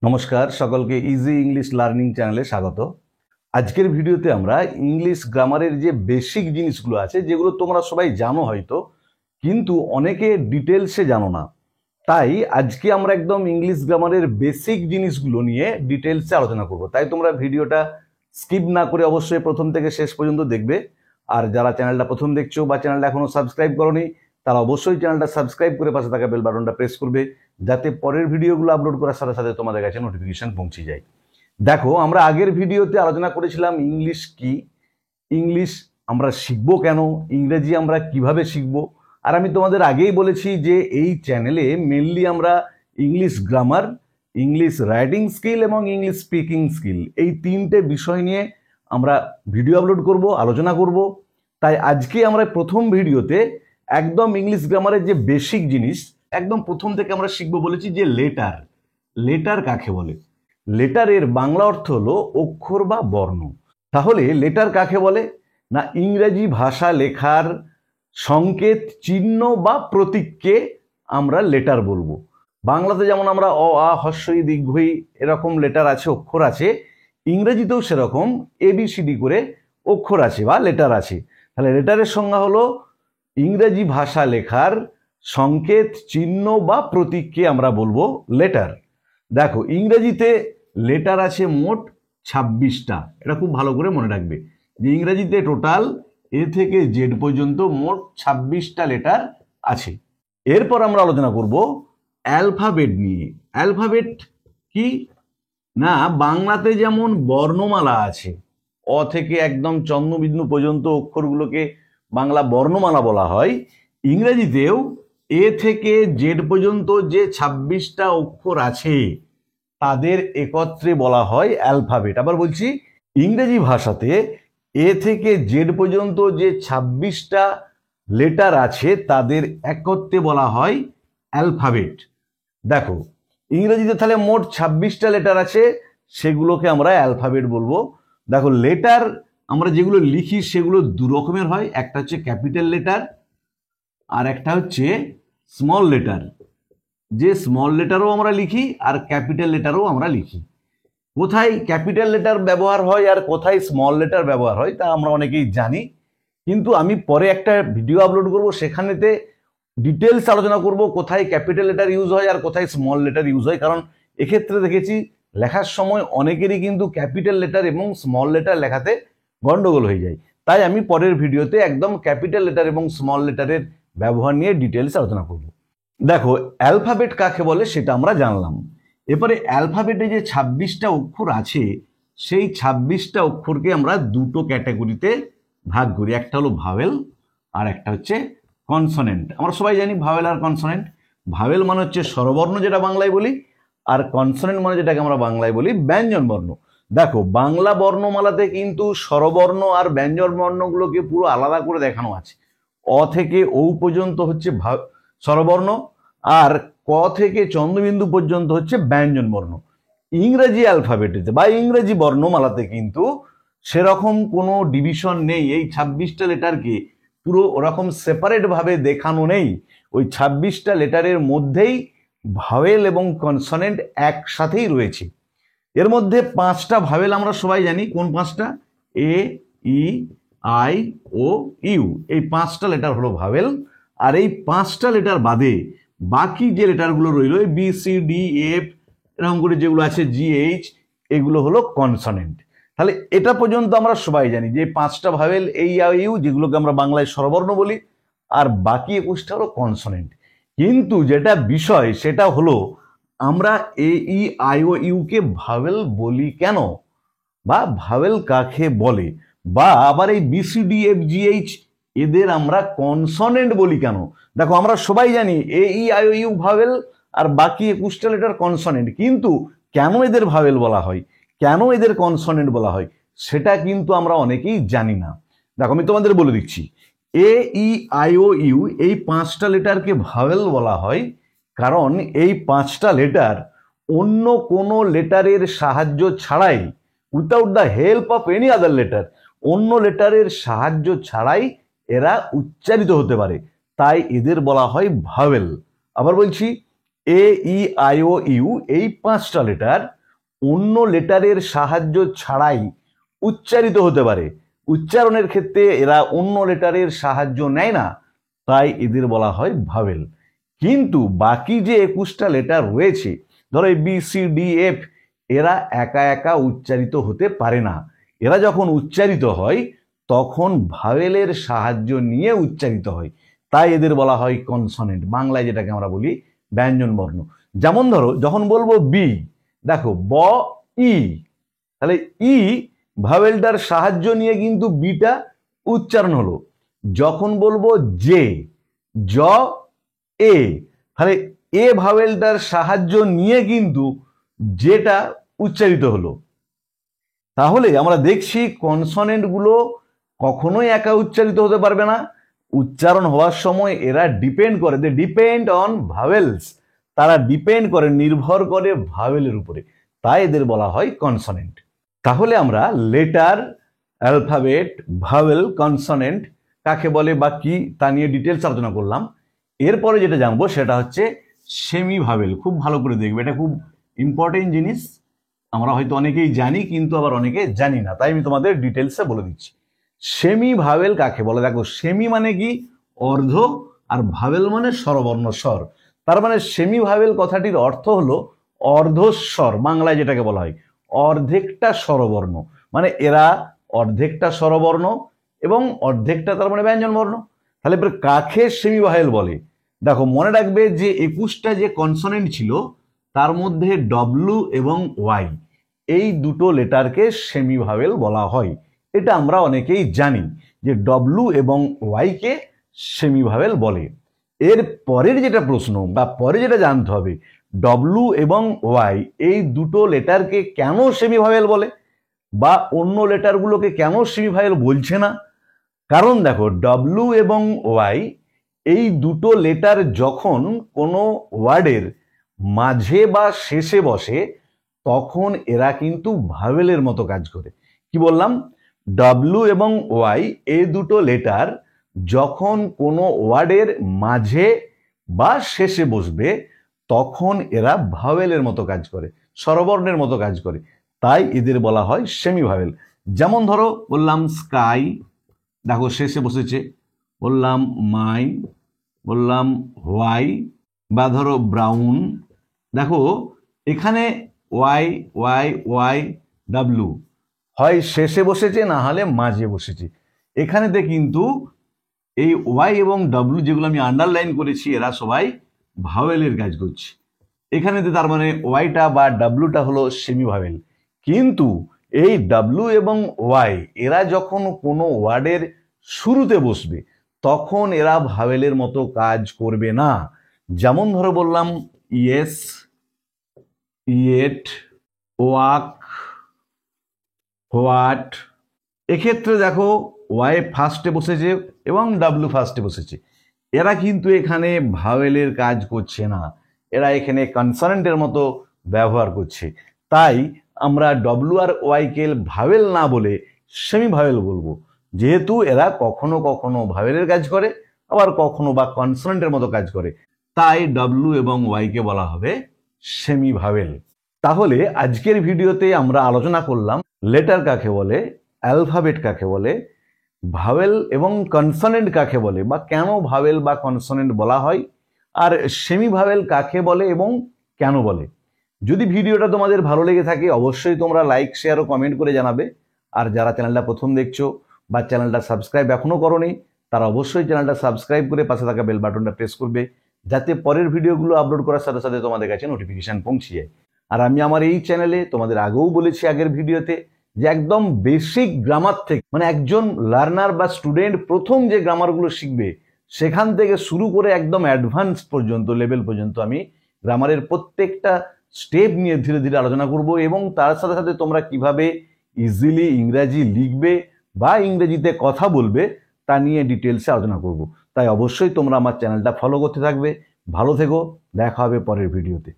নমস্কার সকলকে easy English learning চ্যানেলে স্বাগত। আজকের ভিডিওতে আমরা ইংলিশ গ্রামারের যে বেসিক জিনিসগুলো আছে যেগুলো তোমরা সবাই জানো হয়তো, কিন্তু অনেকে ডিটেলসে জানো না। তাই আজকে আমরা একদম ইংলিশ গ্রামারের বেসিক জিনিসগুলো নিয়ে ডিটেলসে আলোচনা করব। তাই তোমরা ভিডিওটা স্কিপ না করে অবশ্যই প্রথম থেকে শেষ পর্যন্ত দেখবে। আর যারা চ্যানেলটা প্রথম দেখছো বা চ্যানেলটা এখনো সাবস্ক্রাইব করোনি, তারা অবশ্যই চ্যানেলটা সাবস্ক্রাইব করে পাশে থাকা বেল বাটনটা প্রেস করবে, যাতে পরের ভিডিওগুলো আপলোড করার সাথে সাথে তোমাদের কাছে নোটিফিকেশন পৌঁছে যায়। দেখো, আমরা আগের ভিডিওতে আলোচনা করেছিলাম ইংলিশ কি, ইংলিশ আমরা শিখবো কেন, ইংরেজি আমরা কিভাবে শিখবো। আর আমি তোমাদের আগেই বলেছি যে এই চ্যানেলে মেনলি আমরা English grammar, English writing skill এবং ইংলিশ স্পিকিং স্কিল এই তিনটে বিষয় নিয়ে আমরা ভিডিও আপলোড করব, আলোচনা করব। তাই আজকে আমরা প্রথম ভিডিওতে একদম ইংলিশ গ্রামারের যে বেসিক জিনিস একদম প্রথম থেকে আমরা শিখবো বলেছি যে লেটার। লেটার কাকে বলে? লেটারের বাংলা অর্থ হলো অক্ষর বা বর্ণ। তাহলে লেটার কাকে বলে না, ইংরেজি ভাষা লেখার সংকেত, চিহ্ন বা প্রতীককে আমরা লেটার বলবো। বাংলাতে যেমন আমরা অ আ হ্রস্ব ই দীর্ঘ ই এরকম লেটার আছে, অক্ষর আছে, ইংরেজিতেও সেরকম এবিসিডি করে অক্ষর আছে বা লেটার আছে। তাহলে লেটারের সংজ্ঞা হলো ইংরেজি ভাষা লেখার সংকেত, চিহ্ন বা প্রতীককে আমরা বলবো লেটার। দেখো, ইংরেজিতে লেটার আছে মোট 26টা। এটা খুব ভালো করে মনে রাখবে যে ইংরেজিতে টোটাল এ থেকে জেড পর্যন্ত মোট 26টা লেটার আছে। এরপর আমরা আলোচনা করব অ্যালফাবেট নিয়ে। অ্যালফাবেট কি না, বাংলাতে যেমন বর্ণমালা আছে, অ থেকে একদম চন্দ্রবিন্দু পর্যন্ত অক্ষরগুলোকে বাংলা বর্ণমালা বলা হয়, ইংরেজিতেও এ থেকে জেড পর্যন্ত যে 26টা অক্ষর আছে তাদের একত্রে বলা হয় অ্যালফাবেট। আবার বলছি, ইংরেজি ভাষাতে এ থেকে জেড পর্যন্ত যে 26টা লেটার আছে তাদের একত্রে বলা হয় অ্যালফাবেট। দেখো, ইংরেজিতে তাহলে মোট 26টা লেটার আছে, সেগুলোকে আমরা অ্যালফাবেট বলবো। দেখো, লেটার আমরা যেগুলো লিখি সেগুলো দু রকমের হয়, একটা হচ্ছে ক্যাপিটাল লেটার আর একটা হচ্ছে স্মল লেটার। যে স্মল লেটারও আমরা লিখি আর ক্যাপিটাল লেটারও আমরা লিখি। কোথায় ক্যাপিটাল লেটার ব্যবহার হয় আর কোথায় স্মল লেটার ব্যবহার হয় তা আমরা অনেকেই জানি, কিন্তু আমি পরে একটা ভিডিও আপলোড করব, সেখানেতে ডিটেলস আলোচনা করব কোথায় ক্যাপিটাল লেটার ইউজ হয় আর কোথায় স্মল লেটার ইউজ হয়। কারণ এক্ষেত্রে দেখেছি লেখার সময় অনেকেরই কিন্তু ক্যাপিটাল লেটার এবং স্মল লেটার লেখাতে গন্ডগোল হয়ে যায়। তাই আমি পরের ভিডিওতে একদম ক্যাপিটাল লেটার এবং স্মল লেটারের ব্যবহার নিয়ে ডিটেলস আলোচনা করব। দেখো, অ্যালফাবেট কাকে বলে সেটা আমরা জানলাম। এরপরে অ্যালফাবেটে যে 26টা অক্ষর আছে সেই 26টা অক্ষরকে আমরা দুটো ক্যাটাগরিতে ভাগ করি, একটা হলো ভাওয়েল আর একটা হচ্ছে কনসোনেন্ট। আমরা সবাই জানি ভাওয়েল আর কনসোনেন্ট। ভাওয়েল মানে হচ্ছে স্বরবর্ণ, যেটা বাংলায় বলি, আর কনসোনেন্ট মানে যেটাকে আমরা বাংলায় বলি ব্যঞ্জন বর্ণ। দেখো, বাংলা বর্ণমালাতে কিন্তু স্বরবর্ণ আর ব্যঞ্জন বর্ণগুলোকে পুরো আলাদা করে দেখানো আছে। অ থেকে ঔ পর্যন্ত হচ্ছে স্বরবর্ণ আর ক থেকে চন্দ্রবিন্দু পর্যন্ত হচ্ছে ব্যঞ্জন বর্ণ। ইংরেজি অ্যালফাবেটেতে বা ইংরেজি বর্ণমালাতে কিন্তু সেরকম কোনো ডিভিশন নেই। এই 26টা লেটারকে পুরো ওরকম সেপারেট ভাবে দেখানো নেই। ওই 26টা লেটারের মধ্যেই ভাওয়েল এবং কনসোনেন্ট একসাথেই রয়েছে। এর মধ্যে 5টা ভাওয়েল আমরা সবাই জানি। কোন 5টা? এ, ই, আই, ও, ইউ। এই 5টা লেটার হলো ভাওয়েল। আর এই 5টা লেটার বাদে বাকি যে লেটারগুলো রইল, বি, সি, ডি, এফ এরকম করে যেগুলো আছে, জি, এইচ, এগুলো হলো কনসোনেন্ট। তাহলে এটা পর্যন্ত আমরা সবাই জানি যে 5টা ভাওয়েল, এই, আ, ইউ, যেগুলোকে আমরা বাংলায় স্বরবর্ণ বলি, আর বাকি 21টা হলো কনসোনেন্ট। কিন্তু যেটা বিষয় সেটা হলো আমরা A, E, I, O, U কে ভাওয়েল বলি কেন, বা ভাওয়েল কাকে বলে, বা আবার এই B, C, D, F, G, H এদের আমরা কনসোনেন্ট বলি কেন। দেখো, আমরা সবাই জানি A, E, I, O, U vowel আর বাকি 21টা লেটার কনসোনেন্ট, কিন্তু কেন এদের ভাওয়েল বলা হয়, কেন এদের কনসোনেন্ট বলা হয়, সেটা কিন্তু আমরা অনেকেই জানি না। দেখো, আমি তোমাদের বলে দিচ্ছি। এ, ই, আই, ও, ইউ এই 5টা লেটারকে ভাওয়েল বলা হয় কারণ এই 5টা লেটার অন্য কোনো লেটারের সাহায্য ছাড়াই, without the help of any other letter, অন্য লেটারের সাহায্য ছাড়াই এরা উচ্চারিত হতে পারে, তাই এদের বলা হয় ভাওয়েল। আবার বলছি, এ ই আই ও ইউ এই 5টা লেটার অন্য লেটারের সাহায্য ছাড়াই উচ্চারিত হতে পারে। উচ্চারণের ক্ষেত্রে এরা অন্য লেটারের সাহায্য নেয় না, তাই এদের বলা হয় ভাওয়েল। কিন্তু বাকি যে 21টা লেটার রয়েছে, ধরো বি সি ডি এফ, এরা একা একা উচ্চারিত হতে পারে না। এরা যখন উচ্চারিত হয় তখন ভাওয়েলের সাহায্য নিয়ে উচ্চারিত হয়, তাই এদের বলা হয় কনসনেন্ট, বাংলায় যেটাকে আমরা বলি ব্যঞ্জন বর্ণ। যেমন ধরো যখন বলবো বি, দেখো ব ই, তাহলে ই ভাওয়েলটার সাহায্য নিয়ে কিন্তু বিটা উচ্চারণ হলো। যখন বলবো জে, জ এ, তাহলে এ ভাওয়েলটার সাহায্য নিয়ে কিন্তু যেটা উচ্চারিত হলো। তাহলে আমরা দেখছি কনসনেন্ট গুলো কখনোই একা উচ্চারিত হতে পারবে না। উচ্চারণ হওয়ার সময় এরা ডিপেন্ড করে, দে ডিপেন্ড অন ভাওয়েলস, তারা ডিপেন্ড করে, নির্ভর করে ভাওয়েলের উপরে, তাই এদের বলা হয় কনসনেন্ট। তাহলে আমরা লেটার, অ্যালফাবেট, ভাওয়েল, কনসনেন্ট কাকে বলে বা কি তা নিয়ে ডিটেলস আলোচনা করলাম। এরপরে যেটা জানবো সেটা হচ্ছে সেমি ভাওয়েল। খুব ভালো করে দেখবে, এটা খুব ইম্পর্টেন্ট জিনিস। আমরা হয়তো অনেকেই জানি কিন্তু আবার অনেকে জানি না, তাই আমি তোমাদের ডিটেলসে বলে দিচ্ছি। সেমি ভাওয়েল কাকে বলে? দেখো, সেমি মানে কি? অর্ধ, আর ভাওয়েল মানে স্বরবর্ণ, স্বর। তার মানে সেমি ভাওয়েল কথাটির অর্থ হলো অর্ধস্বর, বাংলায় যেটাকে বলা হয় অর্ধেকটা স্বরবর্ণ। মানে এরা অর্ধেকটা স্বরবর্ণ এবং অর্ধেকটা তার মানে ব্যঞ্জন বর্ণ। তাহলে এবার কাকে সেমি ভাওয়েল বলে? দেখো, মনে রাখবে যে 21টা যে কনসোনেন্ট ছিল তার মধ্যে ডব্লু এবং ওয়াই এই দুটো লেটারকে সেমি ভাওয়েল বলা হয়। এটা আমরা অনেকেই জানি যে ডব্লু এবং ওয়াইকে সেমি ভাওয়েল বলে। এর পরের যেটা প্রশ্ন বা পরে যেটা জানতে হবে, ডব্লু এবং ওয়াই এই দুটো লেটারকে কেন সেমি ভাওয়েল বলে বা অন্য লেটারগুলোকে কেন সেমি ভাওয়েল বলছে না? কারণ দেখো, ডব্লু এবং ওয়াই এই দুটো লেটার যখন কোনো ওয়ার্ডের মাঝে বা শেষে বসে তখন এরা কিন্তু ভাওয়েলের মতো কাজ করে। কি বললাম? ডব্লু এবং ওয়াই এই দুটো লেটার যখন কোনো ওয়ার্ডের মাঝে বা শেষে বসবে তখন এরা ভাওয়েলের মতো কাজ করে, স্বরবর্ণের মতো কাজ করে, তাই এদের বলা হয় সেমি ভাওয়েল। যেমন ধরো বললাম স্কাই, দেখো শেষে বসেছে। বললাম মাই, বললাম হোয়াই, বা ধরো ব্রাউন, দেখো এখানে ওয়াই ওয়াই ওয়াই ডাব্লু হয় শেষে বসেছে না হলে মাঝে বসেছে। এখানেতে কিন্তু এই ওয়াই এবং ডাব্লু যেগুলো আমি আন্ডারলাইন করেছি এরা সবাই ভাওয়েলের কাজ করছে। এখানেতে তার মানে ওয়াইটা বা ডাব্লুটা হলো সেমি ভাওয়েল। কিন্তু এই ডাব্লু এবং ওয়াই এরা যখন কোনো ওয়ার্ডের শুরুতে বসবে তখন এরা ভাওয়েলের মতো কাজ করবে না। যেমন ধরো বললাম ইয়েস, ইয়েট, ওয়াক, হোয়াট, এক্ষেত্রে দেখো ওয়াই ফার্স্টে বসেছে এবং ডাব্লু ফার্স্টে বসেছে। এরা কিন্তু এখানে ভাওয়েলের কাজ করছে না, এরা এখানে কনসনেন্টের মতো ব্যবহার করছে। তাই আমরা ডব্লু আর ওয়াইকে ভাওয়েল না বলে সেমি ভাওয়েল বলবো, যেহেতু এরা কখনো কখনো ভাওয়েলের কাজ করে আবার কখনো বা কনসনেন্টের মতো কাজ করে, তাই ডব্লু এবং ওয়াইকে বলা হবে সেমি ভাওয়েল। তাহলে আজকের ভিডিওতে আমরা আলোচনা করলাম লেটার কাকে বলে, অ্যালফাবেট কাকে বলে, ভাওয়েল এবং কনসনেন্ট কাকে বলে বা কেন ভাওয়েল বা কনসনেন্ট বলা হয়, আর সেমি ভাওয়েল কাকে বলে এবং কেন বলে। যদি ভিডিওটা তোমাদের ভালো লেগে থাকে অবশ্যই তোমরা লাইক, শেয়ার ও কমেন্ট করে জানাবে। আর যারা চ্যানেলটা প্রথম দেখছো বা চ্যানেলটা সাবস্ক্রাইব এখনো করোনি তারা অবশ্যই চ্যানেলটা সাবস্ক্রাইব করে পাশে থাকা বেল বাটনটা প্রেস করবে, যাতে পরের ভিডিওগুলো আপলোড করার সাথে সাথে তোমাদের কাছে নোটিফিকেশন পৌঁছে যায়। আর আমি আমার এই চ্যানেলে তোমাদের আগেও বলেছি আগের ভিডিওতে যে একদম বেসিক গ্রামার থেকে, মানে একজন লার্নার বা স্টুডেন্ট প্রথম যে গ্রামারগুলো শিখবে সেখান থেকে শুরু করে একদম অ্যাডভান্স পর্যন্ত লেভেল পর্যন্ত আমি গ্রামারের প্রত্যেকটা স্টেপ নিয়ে ধীরে ধীরে আলোচনা করব, এবং তার সাথে সাথে তোমরা কিভাবে ইজিলি ইংরাজি লিখবে বা ইংরেজিতে কথা বলবে তা নিয়ে ডিটেলসে আলোচনা করব। তাই অবশ্যই তোমরা আমার চ্যানেলটা ফলো করতে থাকবে। ভালো থেকো, দেখা হবে পরের ভিডিওতে।